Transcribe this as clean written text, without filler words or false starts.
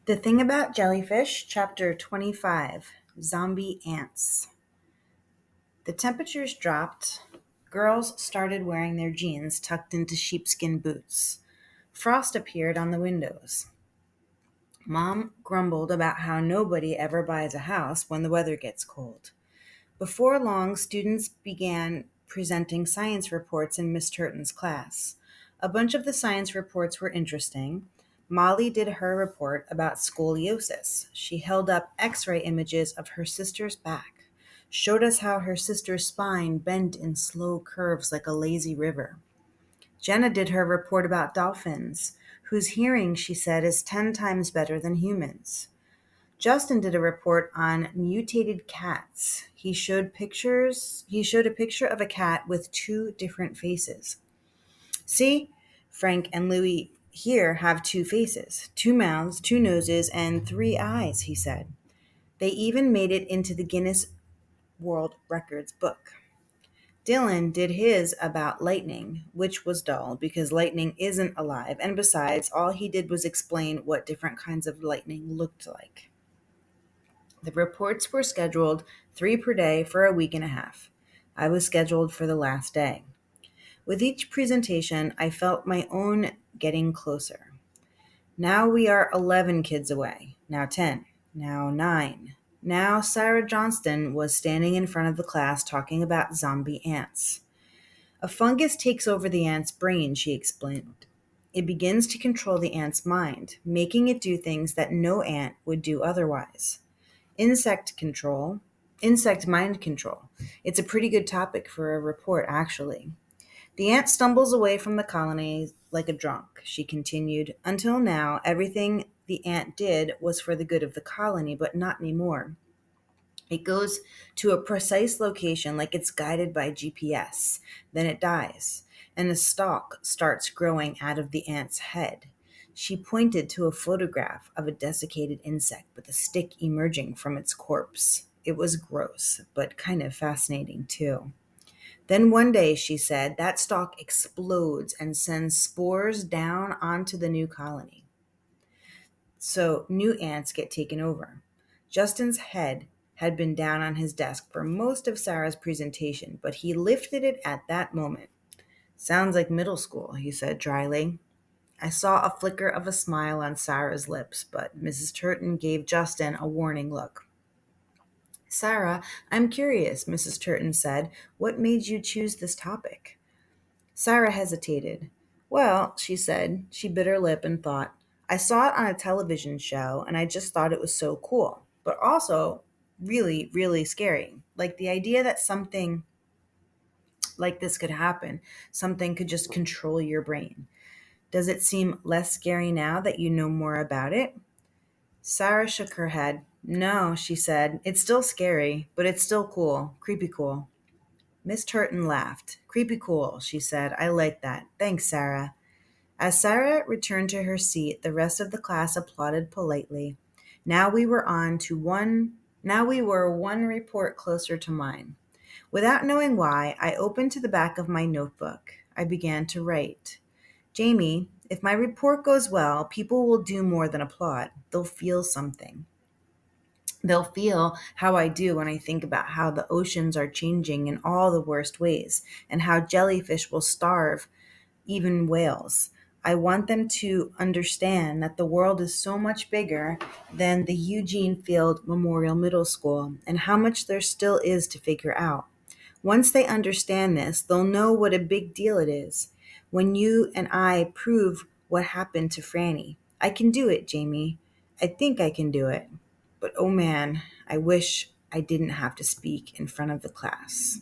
The Thing About Jellyfish, Chapter 25 Zombie Ants. The temperatures dropped. Girls started wearing their jeans tucked into sheepskin boots. Frost appeared on the windows. Mom grumbled about how nobody ever buys a house when the weather gets cold. Before long, students began presenting science reports in Miss Turton's class. A bunch of the science reports were interesting. Molly did her report about scoliosis. She held up x ray images of her sister's back, showed us how her sister's spine bent in slow curves like a lazy river. Jenna did her report about dolphins, whose hearing, she said, is 10 times better than humans. Justin did a report on mutated cats. He showed a picture of a cat with two different faces. See, Frank and Louie here have two faces, two mouths, two noses, and three eyes, he said. They even made it into the Guinness World Records book. Dylan did his about lightning, which was dull because lightning isn't alive, and besides, all he did was explain what different kinds of lightning looked like. The reports were scheduled 3 per day for a week and a half. I was scheduled for the last day. With each presentation, I felt my own getting closer. Now we are 11 kids away, now 10, now 9. Now Sarah Johnston was standing in front of the class talking about zombie ants. A fungus takes over the ant's brain, she explained. It begins to control the ant's mind, making it do things that no ant would do otherwise. Insect control, insect mind control. It's a pretty good topic for a report, actually. The ant stumbles away from the colony like a drunk, she continued. Until now, everything the ant did was for the good of the colony, but not anymore. It goes to a precise location like it's guided by GPS. Then it dies, and a stalk starts growing out of the ant's head. She pointed to a photograph of a desiccated insect with a stick emerging from its corpse. It was gross, but kind of fascinating too. Then one day, she said, that stalk explodes and sends spores down onto the new colony. So new ants get taken over. Justin's head had been down on his desk for most of Sarah's presentation, but he lifted it at that moment. Sounds like middle school, he said dryly. I saw a flicker of a smile on Sarah's lips, but Mrs. Turton gave Justin a warning look. Sarah, I'm curious, Mrs. Turton said. What made you choose this topic? Sarah hesitated. Well, she said. She bit her lip and thought. I saw it on a television show and I just thought it was so cool, but also really, really scary. Like the idea that something like this could happen, something could just control your brain. Does it seem less scary now that you know more about it? Sarah shook her head. No, she said. It's still scary, but it's still cool. Creepy cool. Miss Turton laughed. Creepy cool, she said. I like that. Thanks, Sarah. As Sarah returned to her seat, the rest of the class applauded politely. Now we were one report closer to mine. Without knowing why, I opened to the back of my notebook. I began to write. Jamie, if my report goes well, people will do more than applaud. They'll feel something. They'll feel how I do when I think about how the oceans are changing in all the worst ways and how jellyfish will starve even whales. I want them to understand that the world is so much bigger than the Eugene Field Memorial Middle School and how much there still is to figure out. Once they understand this, they'll know what a big deal it is. When you and I prove what happened to Franny, I can do it, Jamie. I think I can do it. But oh man, I wish I didn't have to speak in front of the class.